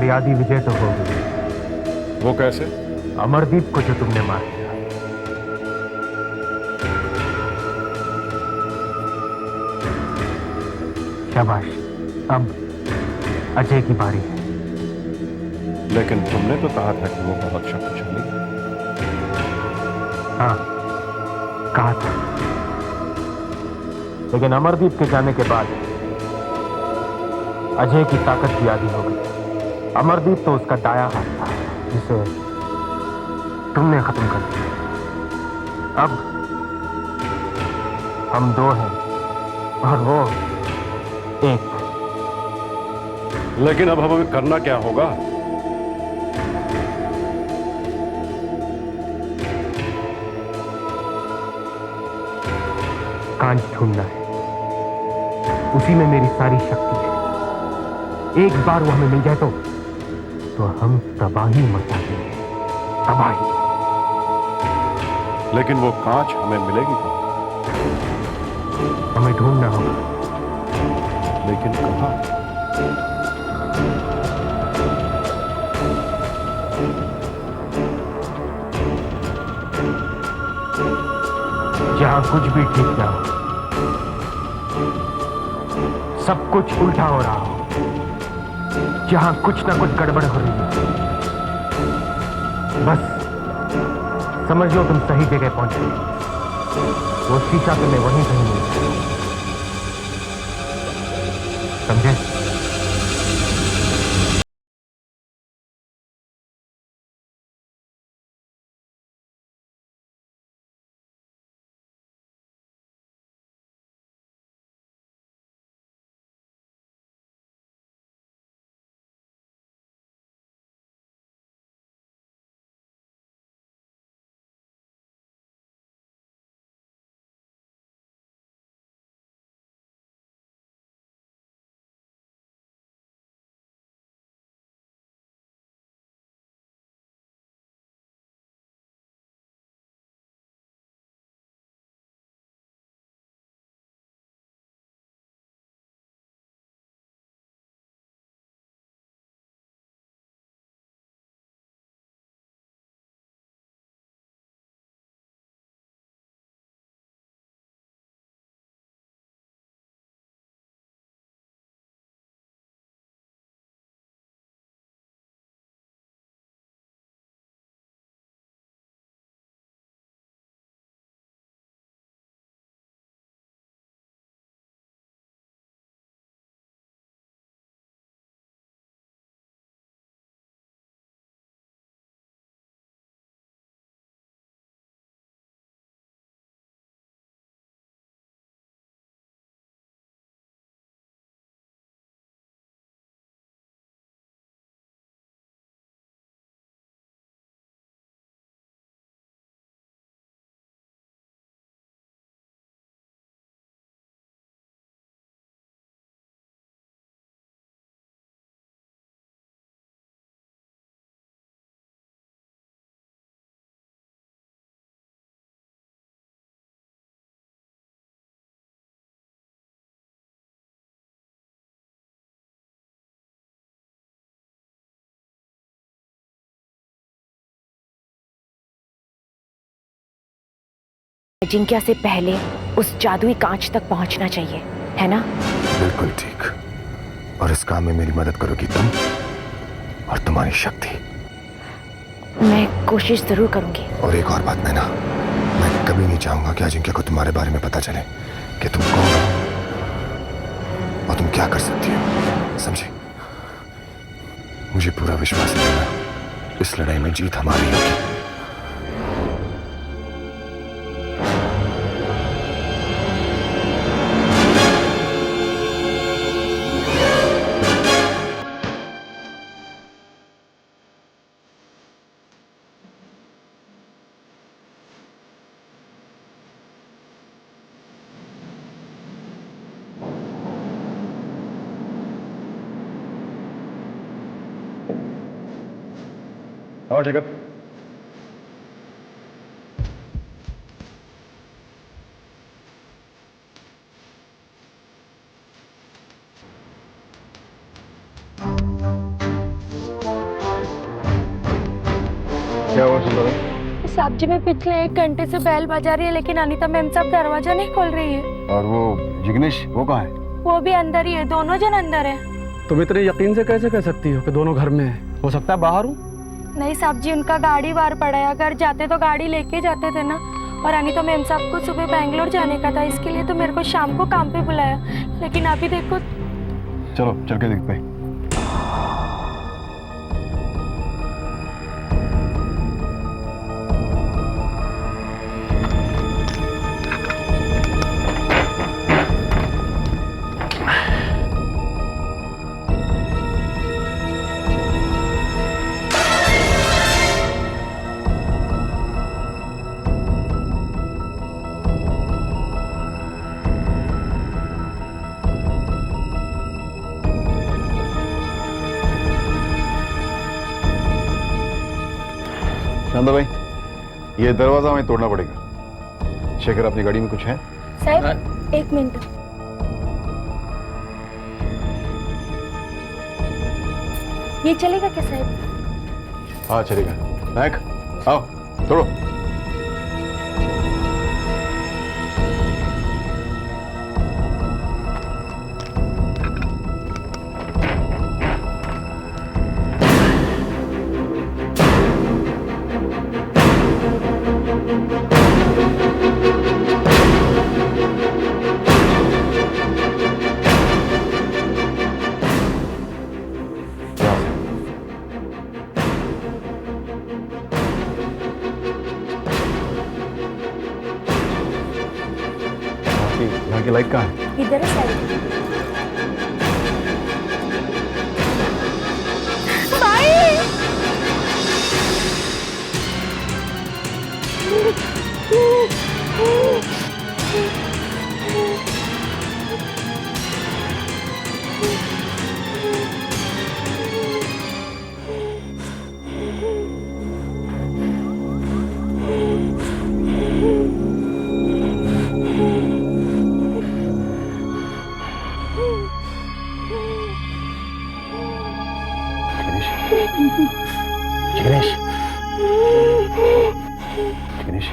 तुम्हारी आधी विजय तो हो गई। वो कैसे? अमरदीप को जो तुमने मार दिया। शाबाश, अब अजय की बारी है। लेकिन तुमने तो कहा था कि वो बहुत शक्तिशाली है। हाँ, कहा था, लेकिन अमरदीप के जाने के बाद अजय की ताकत भी आधी हो गई। अमरदीप तो उसका दाया हाथ था जिसे तुमने खत्म कर दिया। अब हम दो हैं और वो एक। लेकिन अब हमें करना क्या होगा? कांच ढूंढना है, उसी में मेरी सारी शक्ति है। एक बार वो हमें मिल जाए तो हम तबाही मचा देंगे, तबाही। लेकिन वो कांच हमें मिलेगी कहाँ? हमें ढूंढना होगा। लेकिन कहाँ? जहां कुछ भी ठीक ना हो, सब कुछ उल्टा हो रहा हो, जहां कुछ ना कुछ गड़बड़ हो रही है, बस समझ लो तुम सही जगह पहुंच गए। वो शीशा तुम्हें वहीं कहीं मिलेगा, समझे? अजिंक्य से पहले उस जादुई कांच तक पहुंचना चाहिए, है ना? बिल्कुल ठीक। और इस काम में मेरी मदद करोगी तुम और तुम्हारी शक्ति। मैं कोशिश जरूर करूंगी। और एक और बात नैना, मैं कभी नहीं चाहूंगा कि अजिंक्य को तुम्हारे बारे में पता चले कि तुम कौन हो और तुम क्या कर सकती हो, समझे? मुझे पूरा विश्वास है नैना, इस लड़ाई में जीत हमारी होगी। और जगत चंदा भाई? साहब जी, मैं पिछले 1 घंटे से बेल बजा रही है लेकिन अनीता मैम साहब दरवाजा नहीं खोल रही है। और वो जिग्नेश वो कहाँ है? वो भी अंदर ही है, दोनों जन अंदर है। तुम इतने यकीन से कैसे कह सकती हो कि दोनों घर में है? हो सकता है बाहर हूँ। नहीं साहब जी, उनका गाड़ी बाहर पड़ा है, अगर जाते तो गाड़ी लेके जाते थे ना। और अनीता मैम साहब को सुबह बैंगलोर जाने का था, इसके लिए तो मेरे को शाम को काम पे बुलाया, लेकिन अभी देखो। चलो चल के देखते हैं। चंदा भाई, ये दरवाजा हमें तोड़ना पड़ेगा। शेखर, अपनी गाड़ी में कुछ है? साहब 1 मिनट। ये चलेगा क्या साहब? हाँ चलेगा। नायक आओ, तोड़ो। यहाँ की लाइट कहाँ है? इधर है साहब। जिग्नेश, जिग्नेश,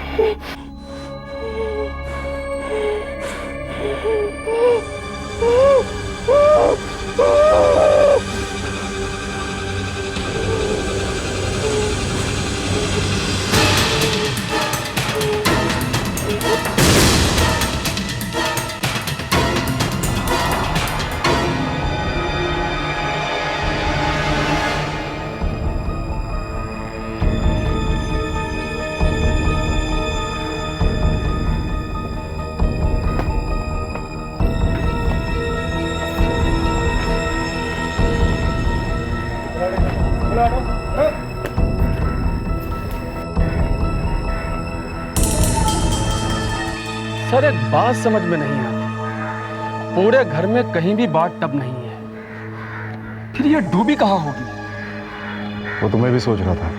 सर, एक बात समझ में नहीं आती। पूरे घर में कहीं भी बाथ टब नहीं है, फिर ये डूबी कहाँ होगी? वो तो मैं भी सोच रहा था,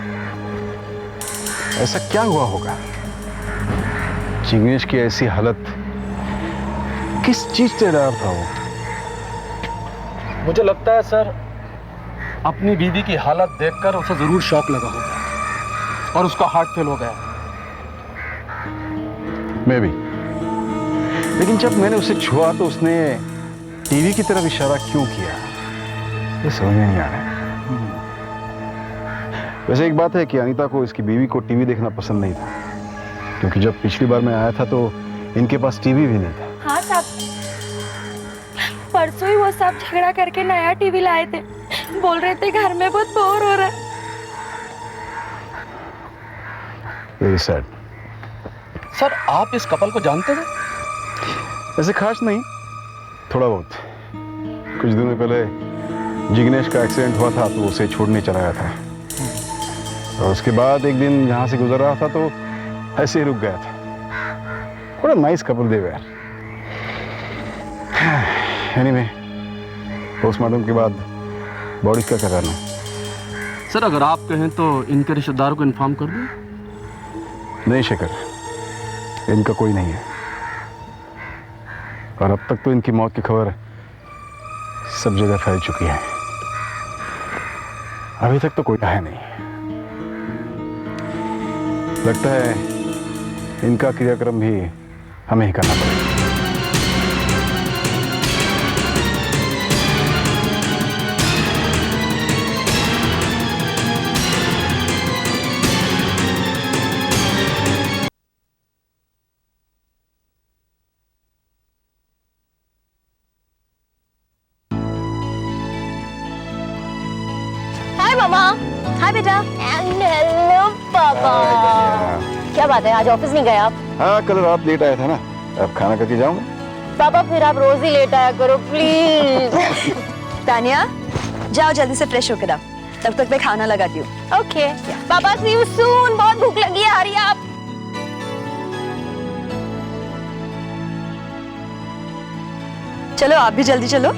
ऐसा क्या हुआ होगा? जिग्नेश की ऐसी हालत, किस चीज से डर था वो? मुझे लगता है सर, अपनी बीवी की हालत देखकर उसे जरूर शॉक लगा होगा और उसका हार्ट फेल हो गया। मैं भी। लेकिन जब मैंने उसे छुआ तो उसने टीवी की तरफ इशारा क्यों किया, ये समझ में नहीं आ रहा है। वैसे एक बात है कि अनीता को इसकी बीवी को टीवी देखना पसंद नहीं था, क्योंकि जब पिछली बार मैं आया था तो इनके पास टीवी भी नहीं था। हाँ साहब, परसों ही वो सब झगड़ा करके नया टीवी लाए थे, बोल रहे थे घर में बहुत बोर हो रहा है। Very sad. सर, आप इस कपल को जानते थे? ऐसे खास नहीं, थोड़ा बहुत। कुछ दिनों पहले जिग्नेश का एक्सीडेंट हुआ था तो उसे छोड़ने चला गया था, और उसके बाद एक दिन यहाँ से गुजर रहा था तो ऐसे ही रुक गया था। बड़ा नाइस कपल दे यार। एनीवे, पोस्टमार्टम के बाद बॉडी का क्या करना? सर, अगर आप कहें तो इनके रिश्तेदारों को इन्फॉर्म कर दूं? नहीं शेखर, इनका कोई नहीं है, और अब तक तो इनकी मौत की खबर सब जगह फैल चुकी है। अभी तक तो कोई आया नहीं। लगता है इनका क्रियाक्रम भी हमें ही करना पड़ेगा। हाय मामा। हाय बेटा। हेलो पापा। क्या बात है, आज ऑफिस नहीं गए आप? हाँ, कल रात लेट आया था ना, अब खाना करके जाऊंगा। पापा फिर आप रोज ही लेट आया करो प्लीज। तानिया, जाओ जल्दी से फ्रेश होकर आओ, तब तक मैं खाना लगाती हूँ। ओके पापा, सी यू सून। बहुत भूख लगी है, हरी आप। चलो आप भी जल्दी चलो।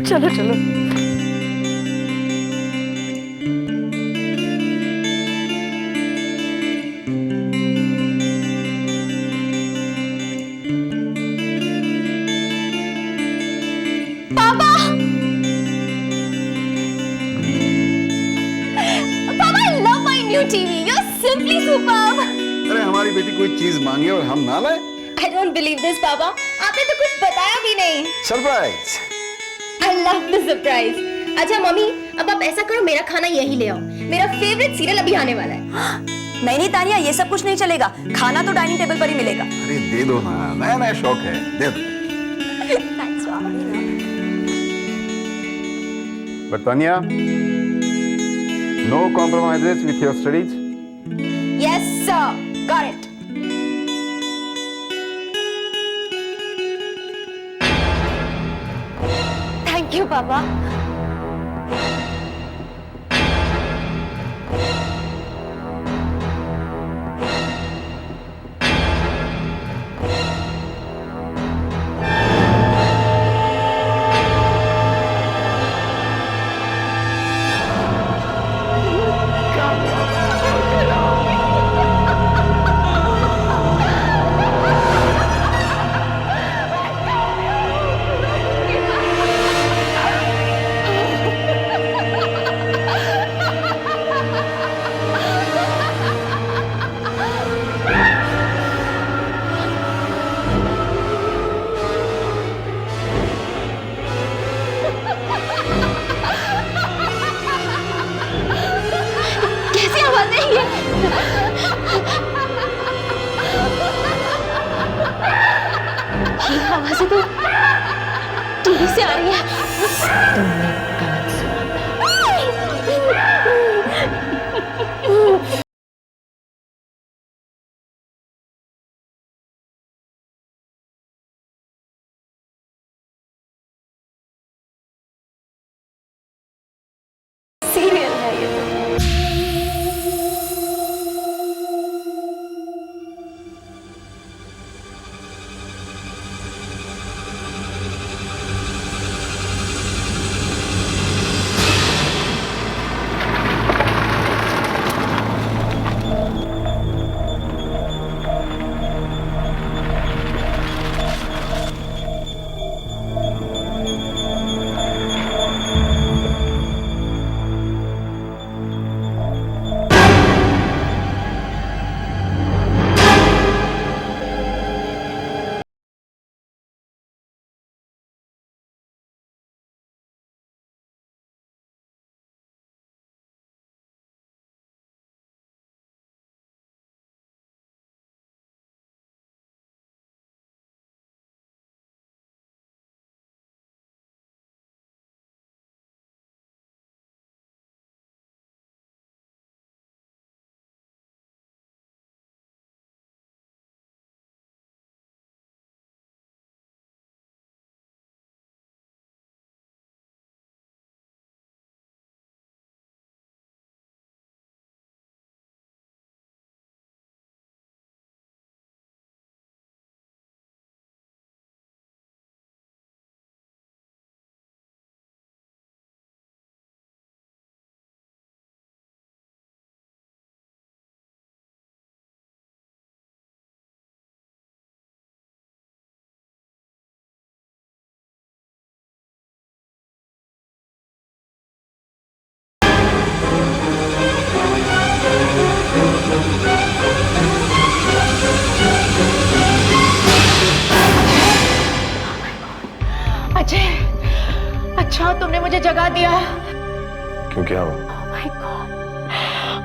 चलो चलो। Simply superb. अरे हमारी बेटी कोई चीज मांगे और हम ना लाए? I don't believe this, पापा। आपने तो कुछ बताया भी नहीं। Surprise. I love the surprise. अच्छा मम्मी, अब आप ऐसा करो, मेरा खाना यही ले आओ। मेरा फेवरेट सीरियल अभी आने वाला है। नहीं नहीं तानिया, ये सब कुछ नहीं चलेगा, खाना तो डाइनिंग टेबल पर ही मिलेगा। अरे दे दो ना, नया नया शौक है, दे दो। Thanks, पापा। But Tanya, no compromises with your studies. Yes, sir. Got it. Thank you, पापा। आवाज़ें तो टीवी से आ रही है। तुमने गलत सुना। सीरियल है ये तो। जगा दिया। क्यों, क्या हुआ?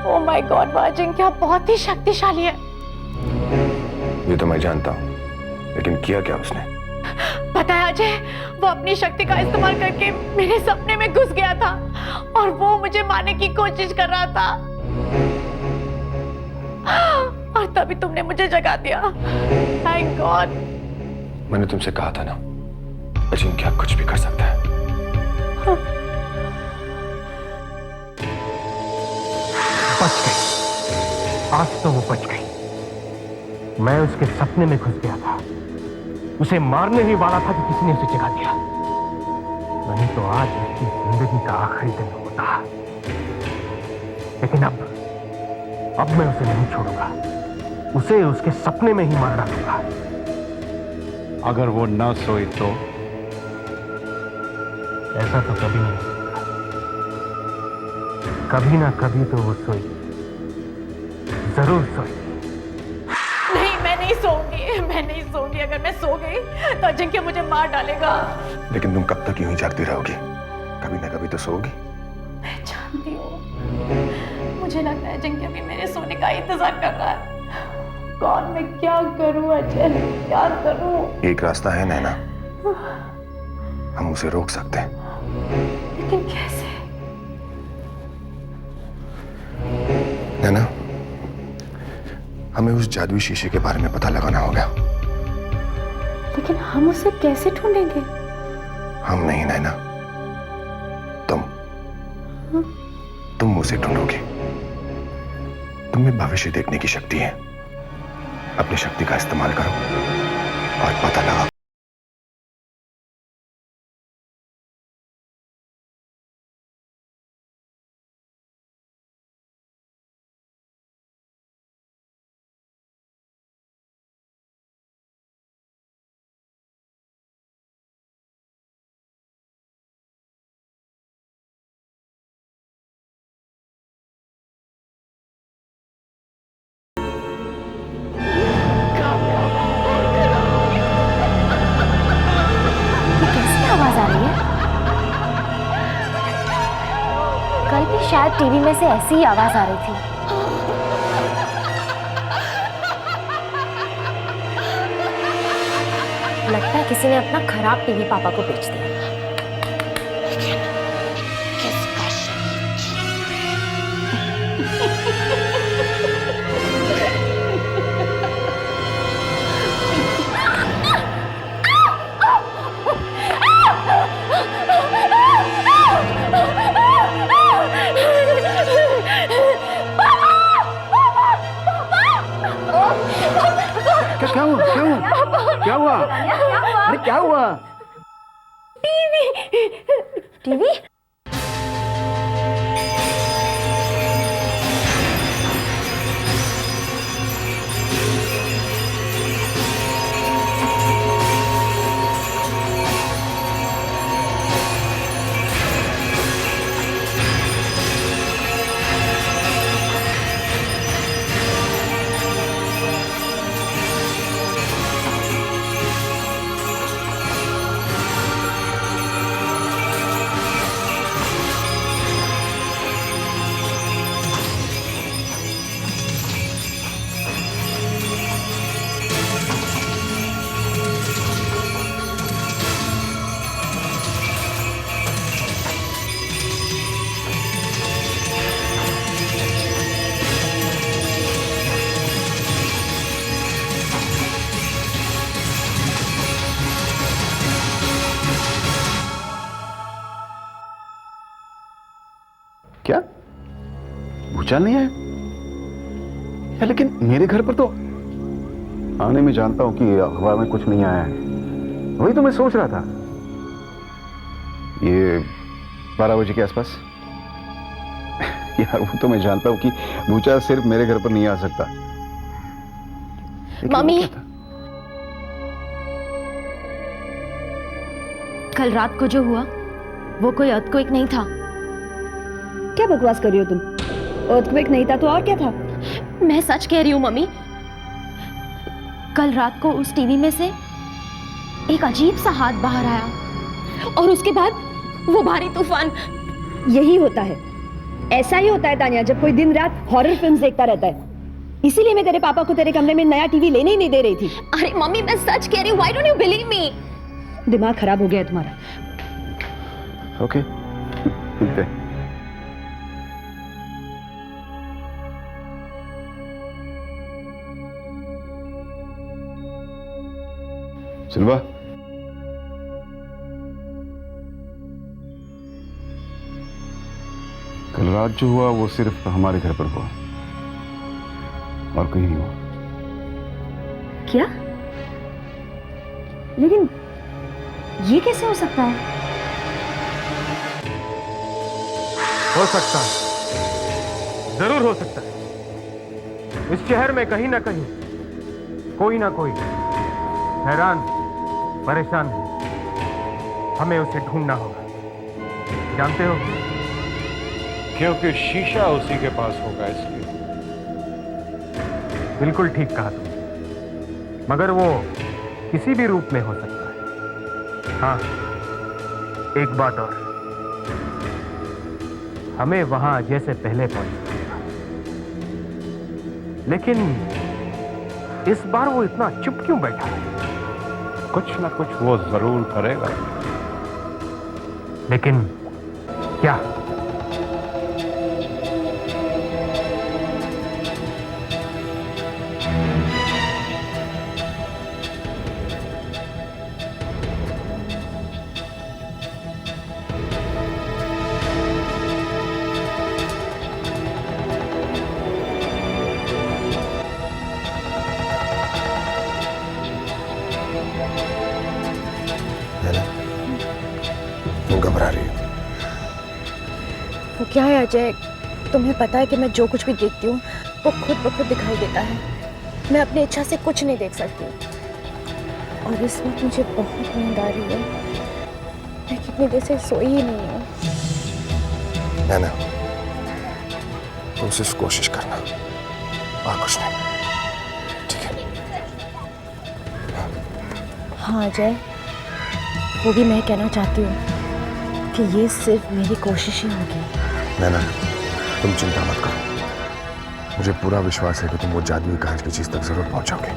ओह माय गॉड, वो अजिंक्य बहुत ही शक्तिशाली है। ये तो मैं जानता हूँ, लेकिन किया क्या उसने? पता है अजय, वो अपनी शक्ति का इस्तेमाल करके मेरे सपने में घुस गया था और वो मुझे मारने की कोशिश कर रहा था और तभी तुमने मुझे जगा दिया। Thank God. मैंने तुमसे कहा था ना, अजिंक्य कुछ भी कर सकता है। बच गई, आज तो वो बच गई। मैं उसके सपने में घुस गया था, उसे मारने ही वाला था कि किसी ने उसे जगा दिया, नहीं तो आज उसकी जिंदगी का आखिरी दिन होता। लेकिन अब मैं उसे नहीं छोड़ूंगा, उसे उसके सपने में ही मार डालूंगा। अगर वो न सोई तो? ऐसा तो कभी नहीं होगा, कभी ना कभी तो वो सोई, जरूर सोई। नहीं, मैं नहीं सोऊंगी, मैं नहीं सोऊंगी। अगर मैं सो गई तो अजिंक्य मुझे मार डालेगा। लेकिन तुम कब तक यूं ही जागती रहोगी? कभी ना कभी तो सोओगी। मैं जानती हूँ, मुझे लगता है अजिंक्य भी मेरे सोने का इंतजार कर रहा है। कौन, मैं क्या करूँ अजय, क्या करूँ? एक रास्ता है नैना, हम उसे रोक सकते हैं। लेकिन कैसे? नैना, हमें उस जादुई शीशे के बारे में पता लगाना होगा। लेकिन हम उसे कैसे ढूंढेंगे? हम नहीं नैना, तुम उसे ढूंढोगे। तुम में भविष्य देखने की शक्ति है, अपनी शक्ति का इस्तेमाल करो और पता लगाओ। कल भी शायद टीवी में से ऐसी ही आवाज आ रही थी। लगता है किसी ने अपना खराब टीवी पापा को बेच दिया। क्या हुआ? क्या हुआ? क्या हुआ? अरे क्या हुआ? टीवी। क्या भूचाल नहीं आया? लेकिन मेरे घर पर तो आने में जानता हूं कि हवा में कुछ नहीं आया है। वही तो मैं सोच रहा था, ये 12 बजे के आसपास। यार वो तो मैं जानता हूं कि भूचाल सिर्फ मेरे घर पर नहीं आ सकता। मम्मी, कल रात को जो हुआ वो कोई अर्थक्वेक नहीं था। क्या बकवास कर रही हो तुम? अर्थक्वेक नहीं था तो और क्या था? मैं सच कह रही हूँ मम्मी। कल रात को उस टीवी में से एक अजीब सा हाथ बाहर आया और उसके बाद वो भारी तूफान। यही होता है, ऐसा ही होता है तानिया, जब कोई दिन रात हॉरर फिल्म्स देखता रहता है। इसीलिए मैं तेरे पापा को तेरे कमरे में नया टीवी लेने ही नहीं दे रही थी। अरे मम्मी मैं सच कह रही हूँ, why don't you believe me? दिमाग खराब हो गया है तुम्हारा। ओके, मिलते हैं। सिल्वा, कल रात जो हुआ वो सिर्फ हमारे घर पर हुआ और कहीं नहीं हुआ। क्या? लेकिन ये कैसे हो सकता है? हो सकता है, जरूर हो सकता है। इस शहर में कहीं ना कहीं कोई ना कोई हैरान परेशान है। हमें उसे ढूंढना होगा, जानते हो? क्योंकि शीशा उसी के पास होगा इसलिए। बिल्कुल ठीक कहा तुमने, मगर वो किसी भी रूप में हो सकता है। हाँ, एक बात और, हमें वहां अजय से पहले पहुंचना होगा। लेकिन इस बार वो इतना चुप क्यों बैठा है? कुछ ना कुछ वो जरूर करेगा। लेकिन क्या? तुम घबरा रही हो? वो क्या है अजय, तुम्हें पता है कि मैं जो कुछ भी देखती हूँ वो खुद ब खुद दिखाई देता है। मैं अपनी इच्छा से कुछ नहीं देख सकती और इस वक्त मुझे बहुत नींद आ रही है। मैं कितनी देर से सोई ही नहीं हूँ। नैना, तुम सिर्फ कोशिश करना और कुछ नहीं, ठीक है? हाँ अजय, वो भी मैं कहना चाहती हूँ कि ये सिर्फ मेरी कोशिश ही होगी। नैना, तुम चिंता मत करो, मुझे पूरा विश्वास है कि तुम वो जादुई कांच की चीज तक जरूर पहुंचोगे।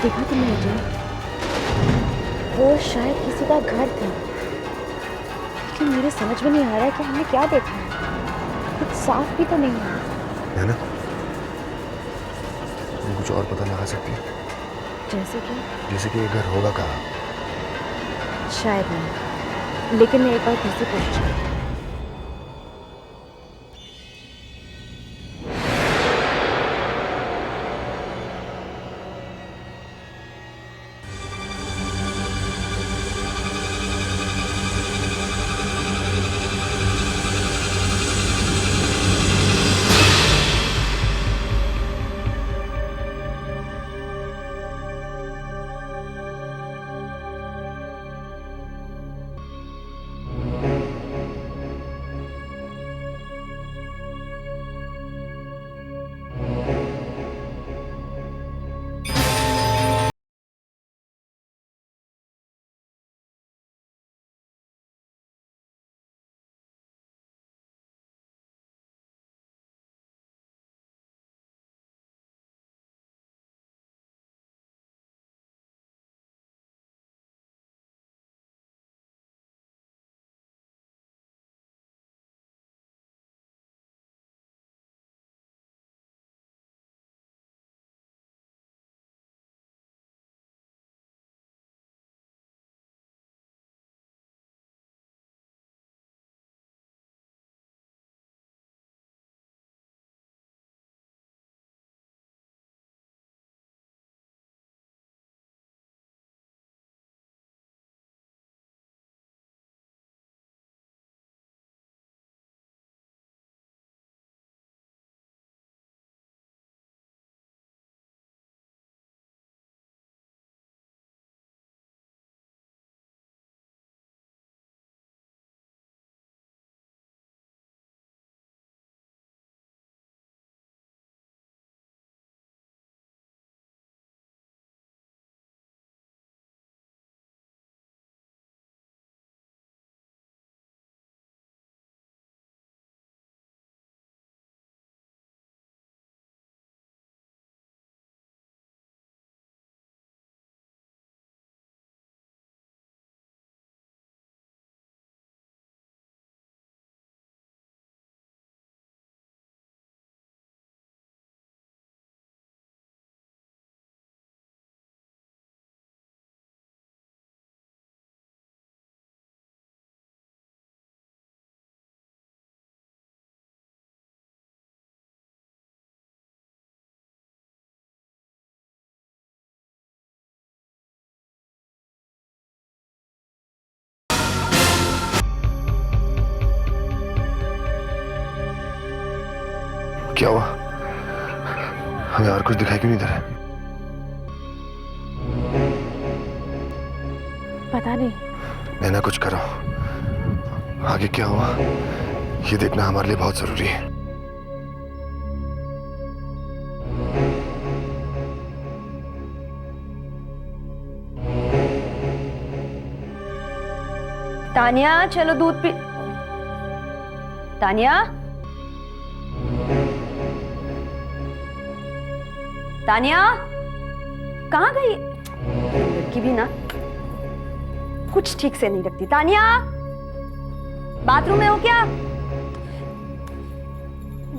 देखा तुमने अजय, वो शायद किसी का घर था, लेकिन मेरे समझ में नहीं आ रहा है कि हमने क्या देखा है। कुछ साफ भी तो नहीं है। है ना? तुम कुछ और पता लगा सकती है? जैसे कि ये घर होगा कहाँ? शायद नहीं, लेकिन मैं एक बार फिर से कोशिश करूँ। क्या हुआ? हमें और कुछ दिखाई क्यों नहीं दे रहा? पता नहीं। नैना कुछ करो। आगे क्या हुआ ये देखना हमारे लिए बहुत जरूरी है। तानिया चलो दूध पी। तानिया, तानिया कहाँ गई? लड़की भी ना कुछ ठीक से नहीं रखती। तानिया बाथरूम में हो क्या?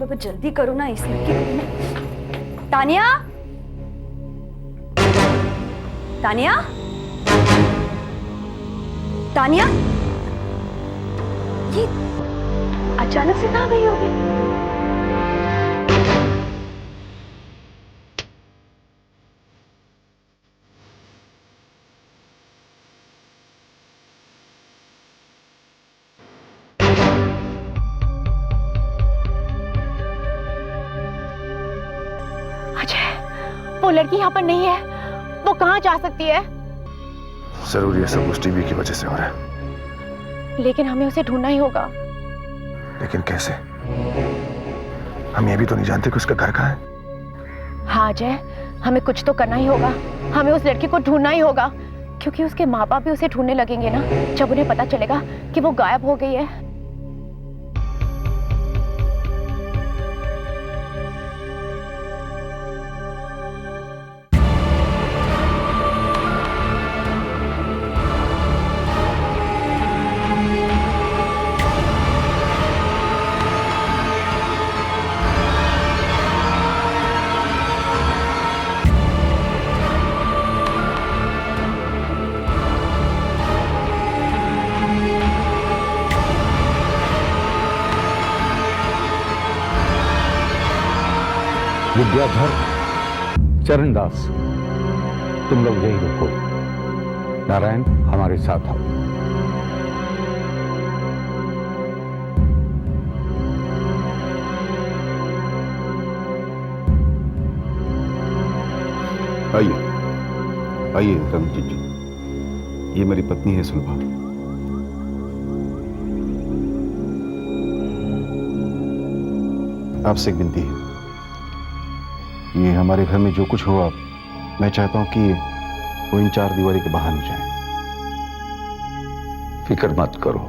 बाबा जल्दी करो ना इस लड़की को। तानिया, तानिया, तानिया, ये अचानक से कहाँ गई होगी? वो लड़की यहाँ पर नहीं है। वो कहाँ जा सकती है? जरूर ये सब उस टीवी की वजह से हो रहा है। लेकिन हमें उसे ढूंढना ही होगा। लेकिन कैसे? हम ये भी तो नहीं जानते कि उसका घर कहाँ है। हाँ अजय, हमें कुछ तो करना ही होगा। हमें उस लड़की को ढूंढना ही होगा, क्योंकि उसके माँ बाप भी उसे ढूंढने लगेंगे ना जब उन्हें पता चलेगा कि वो गायब हो गई है। विद्याधर, चरणदास, तुम लोग यही रुको। नारायण हमारे साथ आओ। आइए आइए रमजीत जी, ये मेरी पत्नी है सुलभा। आपसे एक विनती है, ये हमारे घर में जो कुछ हुआ मैं चाहता हूं कि वो इन चार दीवारी के बाहर न जाए। फिक्र मत करो,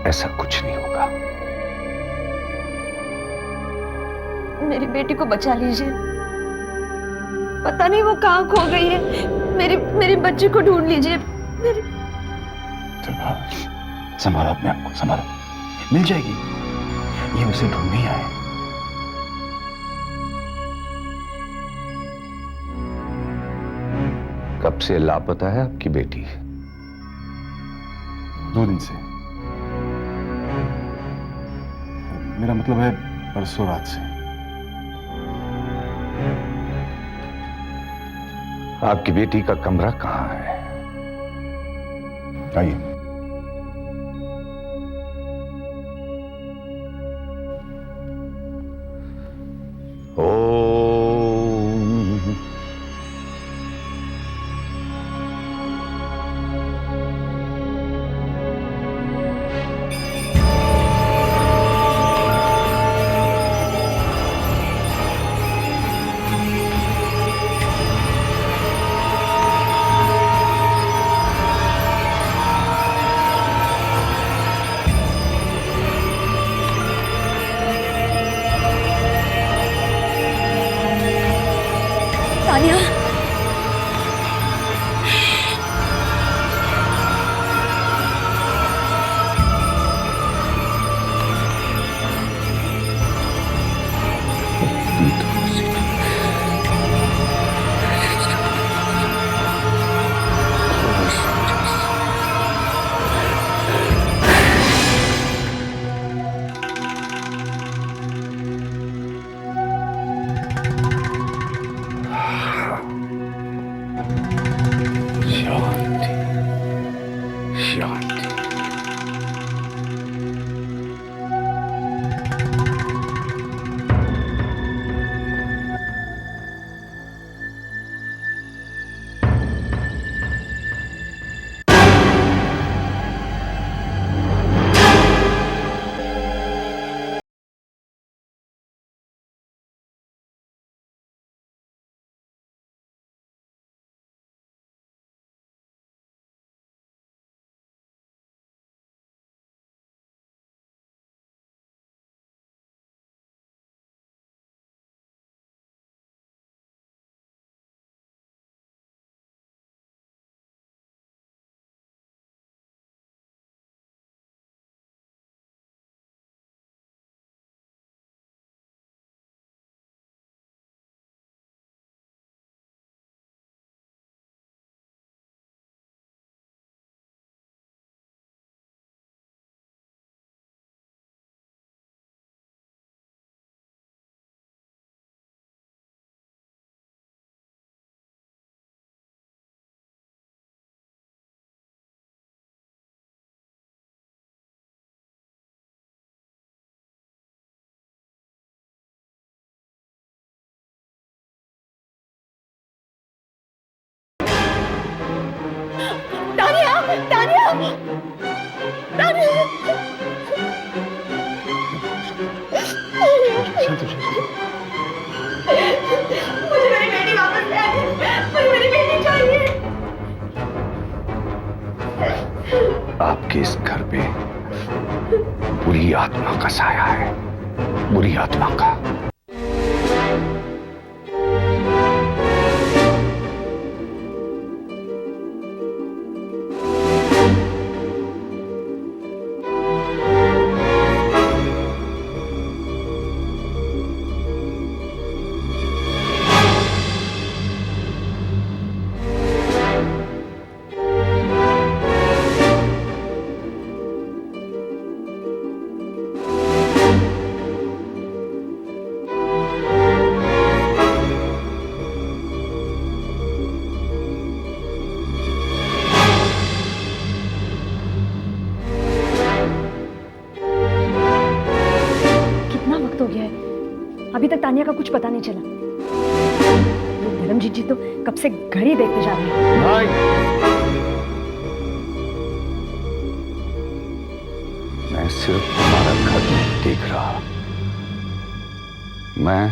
ऐसा कुछ नहीं होगा। मेरी बेटी को बचा लीजिए। पता नहीं वो कहाँ खो गई है। मेरे बच्चे को ढूंढ लीजिए। मेरे संभालो अपने आप को, संभालो, मिल जाएगी। ये उसे ढूंढ नहीं आए। कब से लापता है आपकी बेटी? 2 दिन से। मेरा मतलब है परसों रात से। आपकी बेटी का कमरा कहाँ है? आइए। तानिया, तानिया। मुझे मेरी बेटी वापस चाहिए, मुझे मेरी बेटी चाहिए। आपके इस घर पे बुरी आत्मा का साया है, बुरी आत्मा का। हो गया है, अभी तक तानिया का कुछ पता नहीं चला। वो धर्मजीत जी तो कब से घर ही देखते जा रहे हैं। मैं सिर्फ तुम्हारा घर नहीं देख रहा, मैं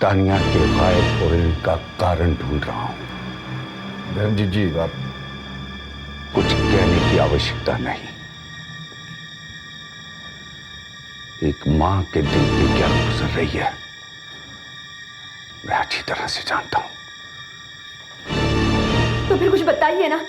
तानिया के गायब होने का कारण ढूंढ रहा हूं। धर्मजीत जी, आप कुछ कहने की आवश्यकता नहीं। एक मां के दिल पे क्या गुजर रही है मैं अच्छी तरह से जानता हूं। तो फिर कुछ बताइए ना।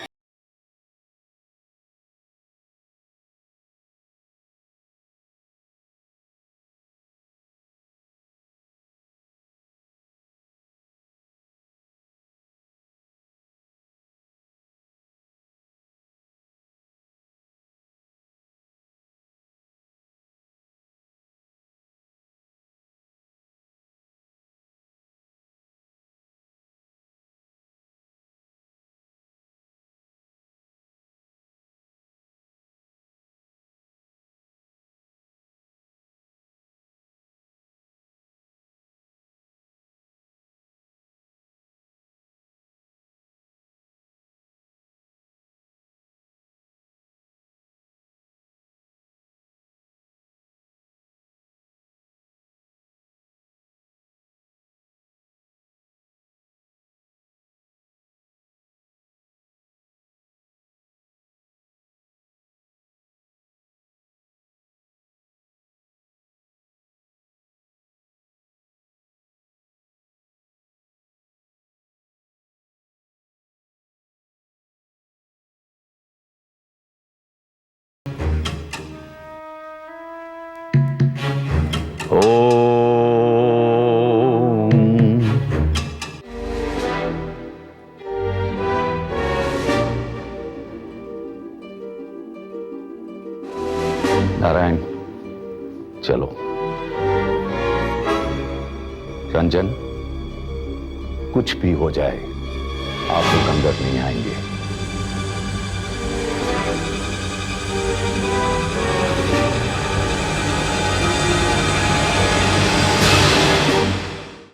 नारायण, चलो। रंजन, कुछ भी हो जाए आप लोग अंदर नहीं आएंगे।